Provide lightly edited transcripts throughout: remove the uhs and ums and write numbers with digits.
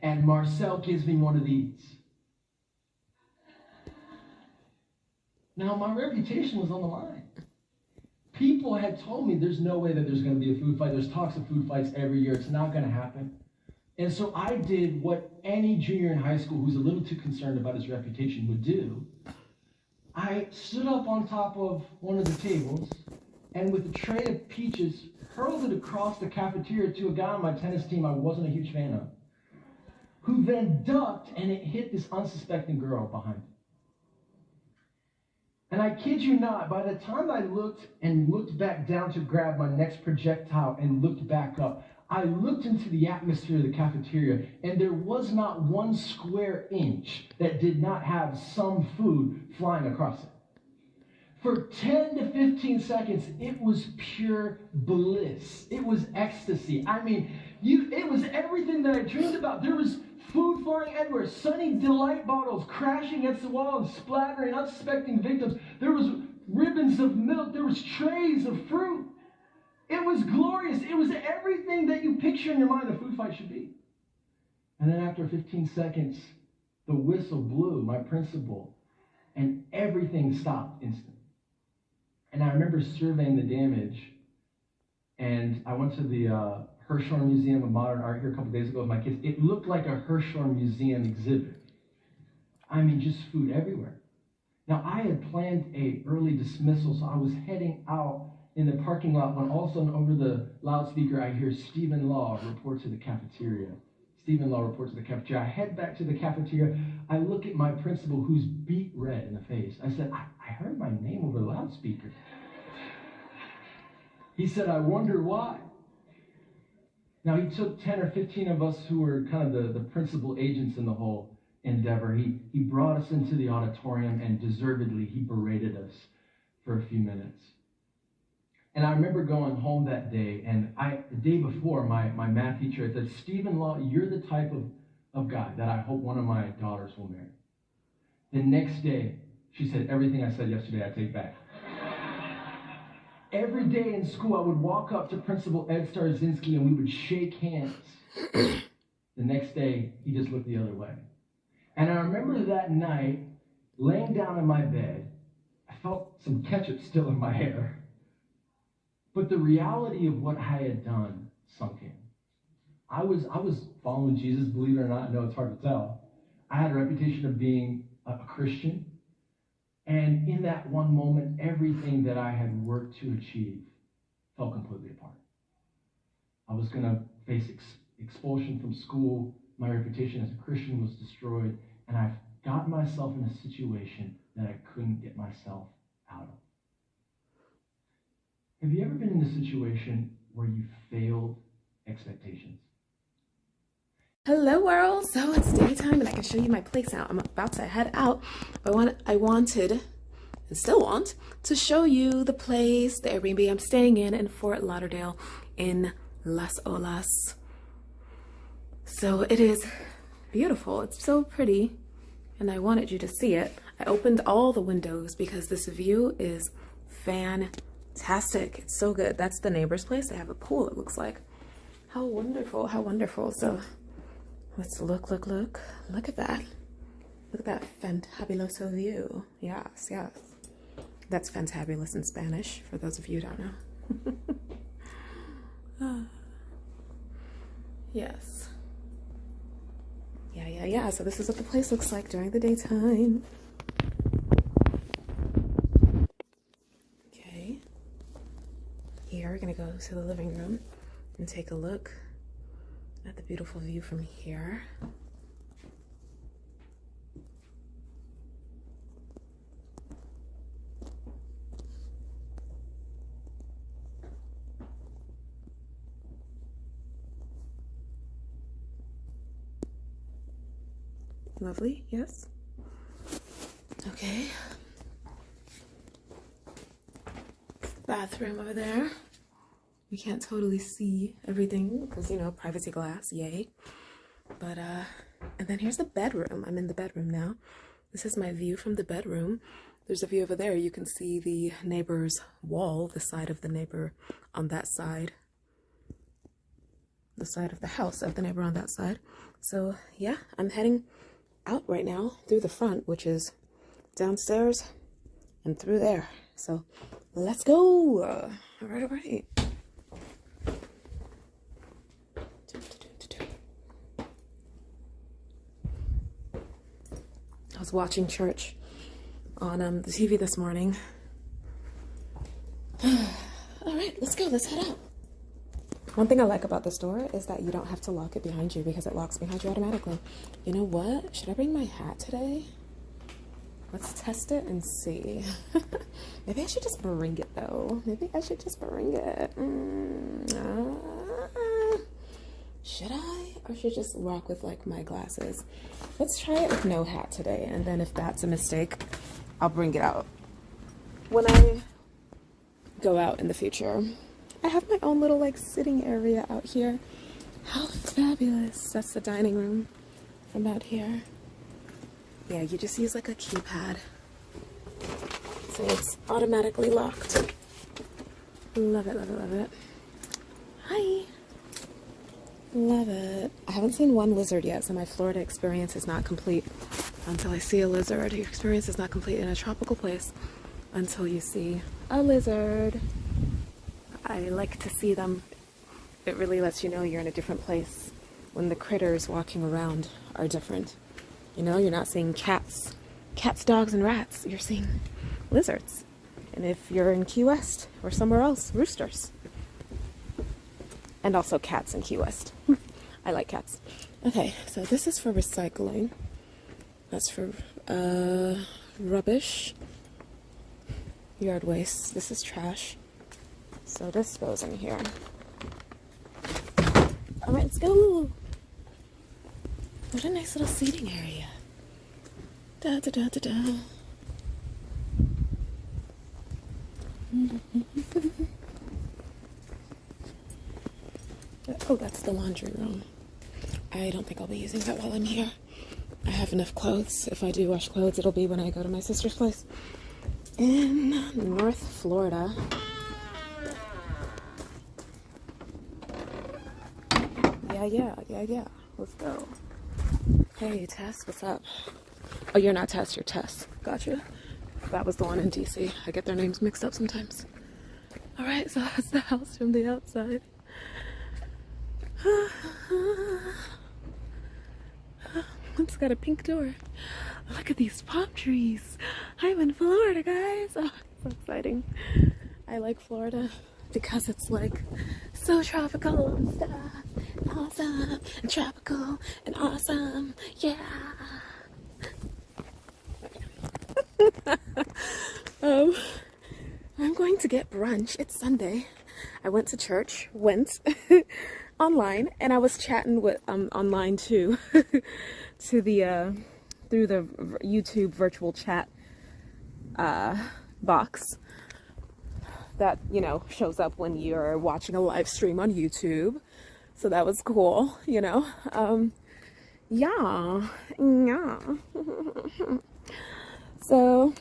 and Marcel gives me one of these. Now, my reputation was on the line. People had told me there's no way that there's going to be a food fight. There's talks of food fights every year. It's not going to happen. And so I did what any junior in high school who's a little too concerned about his reputation would do. I stood up on top of one of the tables and with a tray of peaches, hurled it across the cafeteria to a guy on my tennis team I wasn't a huge fan of, who then ducked and it hit this unsuspecting girl behind him. And I kid you not, by the time I looked back down to grab my next projectile and looked back up, I looked into the atmosphere of the cafeteria, and there was not one square inch that did not have some food flying across it. For 10 to 15 seconds, it was pure bliss. It was ecstasy. I mean, it was everything that I dreamed about. There was food flying everywhere, Sunny Delight bottles crashing against the wall and splattering unsuspecting victims. There was ribbons of milk. There was trays of fruit. It was glorious. It was everything that you picture in your mind a food fight should be. And then after 15 seconds, the whistle blew, my principal, and everything stopped instantly. And I remember surveying the damage, and I went to the Hirshhorn Museum of Modern Art here a couple days ago with my kids. It looked like a Hirshhorn Museum exhibit. I mean, just food everywhere. Now, I had planned a early dismissal, so I was heading out in the parking lot when all of a sudden over the loudspeaker I hear Stephen Law report to the cafeteria. Stephen Law reports to the cafeteria. I head back to the cafeteria. I look at my principal who's beet red in the face. I said, I heard my name over the loudspeaker. He said, I wonder why. Now, he took 10 or 15 of us who were kind of the principal agents in the whole endeavor. He brought us into the auditorium, and deservedly, he berated us for a few minutes. And I remember going home that day, and the day before, my math teacher had said, Stephen Law, you're the type of guy that I hope one of my daughters will marry. The next day, she said, everything I said yesterday, I take back. Every day in school, I would walk up to Principal Ed Starzinski and we would shake hands. The next day, he just looked the other way. And I remember that night, laying down in my bed, I felt some ketchup still in my hair. But the reality of what I had done sunk in. I was following Jesus, believe it or not. I know it's hard to tell. I had a reputation of being a Christian. And in that one moment, everything that I had worked to achieve fell completely apart. I was going to face expulsion from school. My reputation as a Christian was destroyed. And I've got myself in a situation that I couldn't get myself out of. Have you ever been in a situation where you failed expectations? Hello world, so it's daytime and I can show you my place now. I'm about to head out. I wanted, and still want, to show you the place, the Airbnb I'm staying in Fort Lauderdale in Las Olas. So it is beautiful, it's so pretty, and I wanted you to see it. I opened all the windows because this view is fantastic. It's so good. That's the neighbor's place. They have a pool, it looks like. How wonderful, how wonderful. So let's look at that. Look at that fantabuloso view. Yes, yes. That's fantabulous in Spanish, for those of you who don't know. Yes. Yeah. So this is what the place looks like during the daytime. Okay. Here, we're gonna go to the living room and take a look at the beautiful view from here. Lovely, yes. Okay. Bathroom over there. We can't totally see everything because, you know, privacy glass, yay. But, and then here's the bedroom. I'm in the bedroom now. This is my view from the bedroom. There's a view over there. You can see the neighbor's wall, the side of the neighbor on that side. the side of the house. I have the neighbor on that side. So yeah, I'm heading out right now through the front, which is downstairs and through there. So let's go. All right. I was watching church on the TV this morning. All right, let's go. Let's head out. One thing I like about this door is that you don't have to lock it behind you because it locks behind you automatically. You know what? Should I bring my hat today? Let's test it and see. Maybe I should just bring it though. Maybe I should just bring it. Should I? Or should I just rock with like my glasses? Let's try it with no hat today. And then if that's a mistake, I'll bring it out when I go out in the future. I have my own little like sitting area out here. How fabulous. That's the dining room from out here. Yeah, you just use like a keypad. So it's automatically locked. Love it, love it, love it. Hi. Love it. I haven't seen one lizard yet, so my Florida experience is not complete until I see a lizard. Your experience is not complete in a tropical place until you see a lizard. I like to see them. It really lets you know you're in a different place when the critters walking around are different. You know, you're not seeing cats, dogs, and rats. You're seeing lizards. And if you're in Key West or somewhere else, roosters. And also cats in Key West. I like cats. Okay, so this is for recycling. That's for rubbish. Yard waste. This is trash. So this goes in here. All right, let's go. What a nice little seating area. Da da da da da. Oh, that's the laundry room. I don't think I'll be using that while I'm here. I have enough clothes. If I do wash clothes, it'll be when I go to my sister's place in North Florida. Yeah. Let's go. Hey, Tess, what's up? Oh, you're not Tess, you're Tess. Gotcha. That was the one in DC. I get their names mixed up sometimes. All right, so that's the house from the outside. It's got a pink door. Look at these palm trees. I'm in Florida, guys. Oh, so exciting. I like Florida because it's like so tropical and stuff. Awesome and tropical and awesome. Yeah. I'm going to get brunch. It's Sunday. I went to church, online, and I was chatting with online too to the through the YouTube virtual chat box that, you know, shows up when you're watching a live stream on YouTube. So that was cool, you know. Yeah. So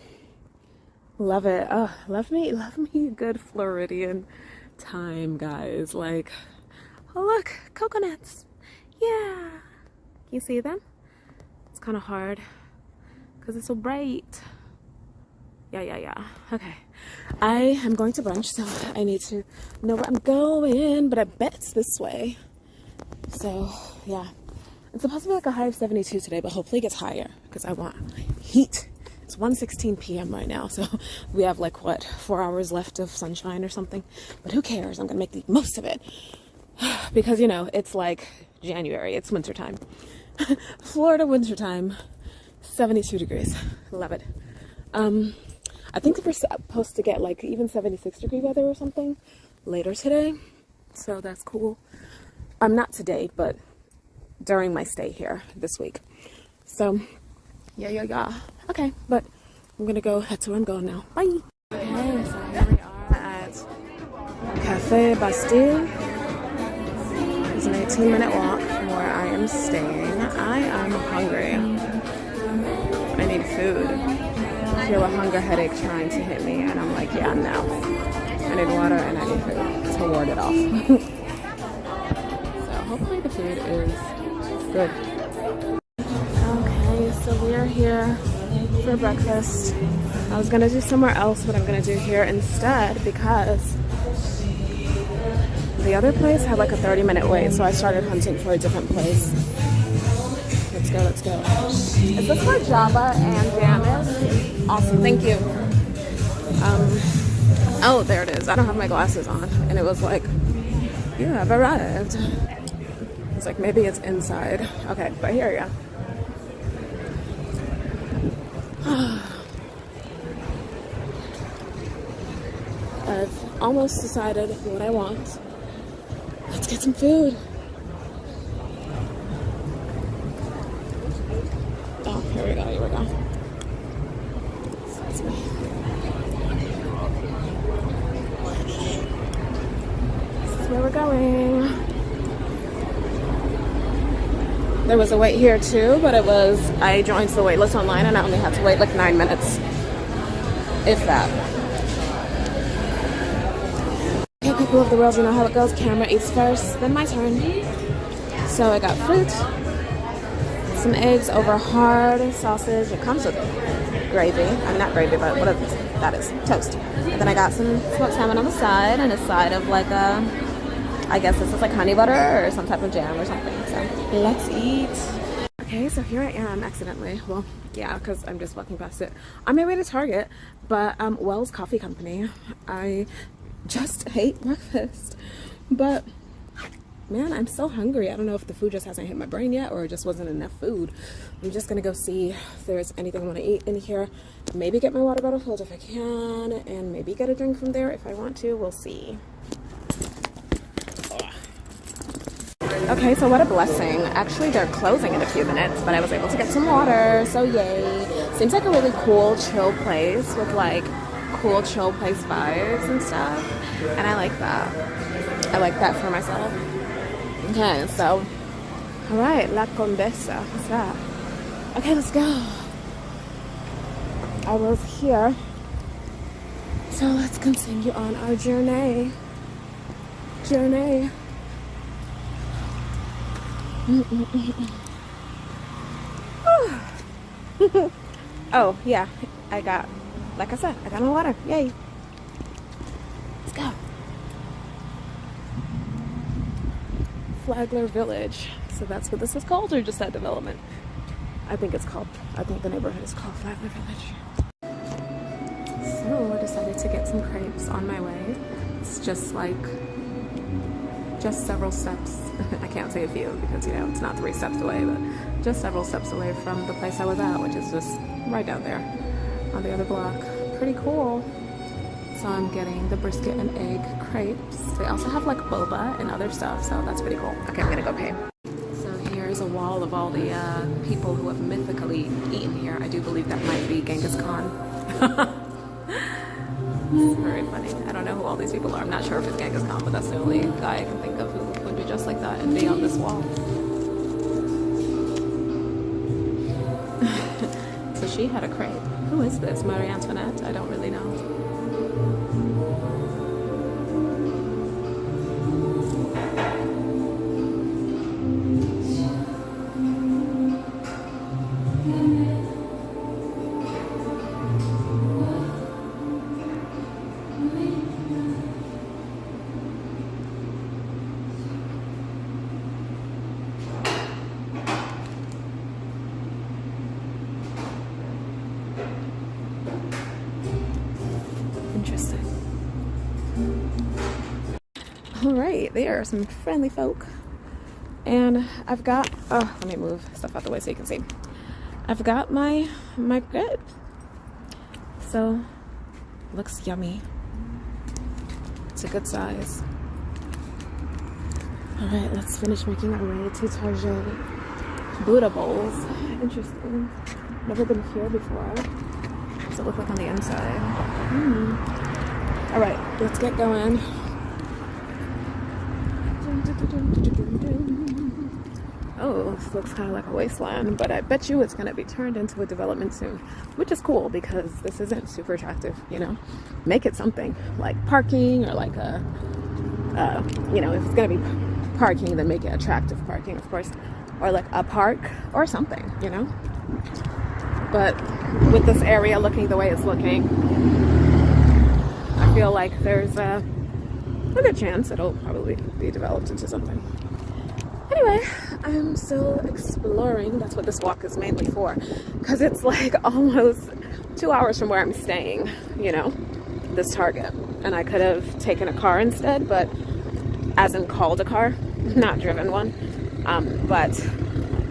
love it. Love me a good Floridian time, guys. Like, oh look, coconuts. Yeah. You see them? It's kind of hard because it's so bright. Yeah. Okay. I am going to brunch, so I need to know where I'm going, but I bet it's this way. So, yeah. It's supposed to be like a high of 72 today, but hopefully it gets higher because I want heat. It's 1:16 p.m. right now, so we have like, what, 4 hours left of sunshine or something? But who cares? I'm going to make the most of it because, you know, it's like January. It's wintertime. Florida wintertime, 72 degrees. Love it. I think we're supposed to get like even 76-degree weather or something later today. So that's cool. Not today, but during my stay here this week. So, yeah. Okay, but I'm gonna go head to where I'm going now. Bye. Okay, so here we are at Cafe Bastille. It's an 18-minute walk from where I am staying. I am hungry. I need food. I feel a hunger headache trying to hit me, and I'm like, yeah, no. I need water and I need food to ward it off. So food is good. Okay, so we are here for breakfast. I was gonna do somewhere else, but I'm gonna do here instead because the other place had like a 30-minute wait, so I started hunting for a different place. Let's go, let's go. Is this where Java and Jam is? Awesome, thank you. Oh, there it is. I don't have my glasses on, and it was like, you have arrived. It's like, maybe it's inside. Okay, but here we go. I've almost decided what I want. Let's get some food. Oh, here we go, here we go. Excuse me. This is where we're going. There was a wait here too, but I joined the wait list online and I only had to wait like 9 minutes. If that. Okay, people of the world, you know how it goes. Camera eats first, then my turn. So I got fruit, some eggs over hard sausage. It comes with gravy. I'm not gravy, but whatever that is. Toast. And then I got some smoked salmon on the side and a side of like a, I guess this is like honey butter or some type of jam or something. So let's eat. Okay, so here I am accidentally. Well, yeah, because I'm just walking past it. On my way to Target, but Wells Coffee Company. I just ate breakfast, but man, I'm so hungry. I don't know if the food just hasn't hit my brain yet or it just wasn't enough food. I'm just gonna go see if there's anything I want to eat in here. Maybe get my water bottle filled if I can, and maybe get a drink from there if I want to. We'll see. Okay, so what a blessing. Actually, they're closing in a few minutes, but I was able to get some water, so yay. Seems like a really cool, chill place with like cool, chill place vibes and stuff, and I like that. I like that for myself. Okay, so, all right, La Condesa, what's that? Okay, let's go. I was here, so let's continue on our journey. Oh, yeah, like I said, I got my water. Yay. Let's go. Flagler Village. So that's what this is called, or just that development? I think the neighborhood is called Flagler Village. So I decided to get some crepes on my way. It's just several steps. I can't say a few because, you know, it's not 3 steps away, but just several steps away from the place I was at, which is just right down there on the other block. Pretty cool. So I'm getting the brisket and egg crepes. They also have like boba and other stuff, so that's pretty cool. Okay, I'm gonna go pay. So here's a wall of all the people who have mythically eaten here. I do believe that might be Genghis Khan. It's very funny. I don't know who all these people are. I'm not sure if it's Genghis Khan, but that's the only guy I can think of who would be just like that and be on this wall. So she had a crepe. Who is this? Marie Antoinette? I don't really know. Alright, there are some friendly folk. And I've got, oh, let me move stuff out the way so you can see. I've got my crepe. So, looks yummy. It's a good size. Alright, let's finish making our way to Target. Buddha bowls. Interesting. Never been here before. What does it look like on the inside? Alright, let's get going. Oh, this looks kind of like a wasteland, but I bet you it's going to be turned into a development soon, which is cool because this isn't super attractive, you know. Make it something like parking or like a, you know, if it's going to be parking, then make it attractive parking, of course, or like a park or something, you know. But with this area looking the way it's looking, I feel like there's a good chance it'll probably be developed into something. Anyway, I'm still exploring. That's what this walk is mainly for, because it's like almost 2 hours from where I'm staying, you know, this Target. And I could have taken a car instead, but as in called a car, not driven one. But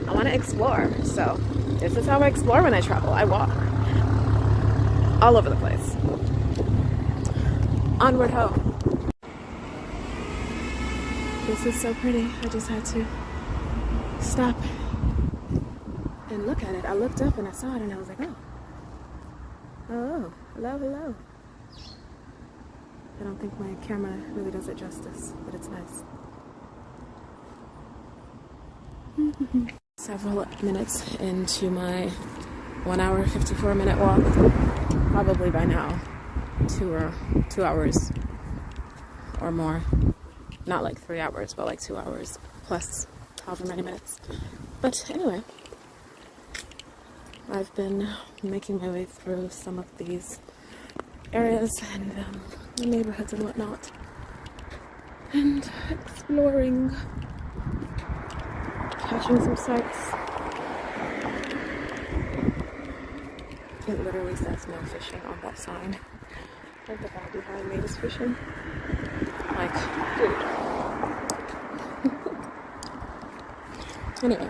I want to explore, so this is how I explore when I travel. I walk all over the place. Onward ho. This is so pretty. I just had to stop and look at it. I looked up and I saw it and I was like, oh. Oh, hello, hello. I don't think my camera really does it justice, but it's nice. Several minutes into my 1 hour, 54-minute walk. Probably by now, 2 hours or more. Not like 3 hours, but like 2 hours plus however many minutes. But anyway, I've been making my way through some of these areas and the neighborhoods and whatnot, and exploring, catching some sights. It literally says no fishing on that sign. And the guy behind me is fishing. Like, dude. Anyway.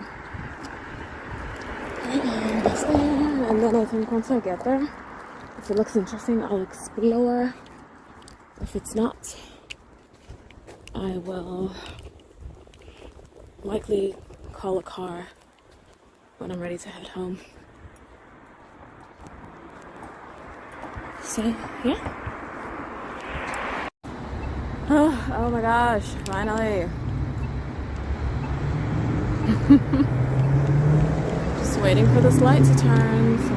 That's there. And then I think once I get there, if it looks interesting, I'll explore. If it's not, I will likely call a car when I'm ready to head home. So, yeah. Oh my gosh, finally. Just waiting for this light to turn so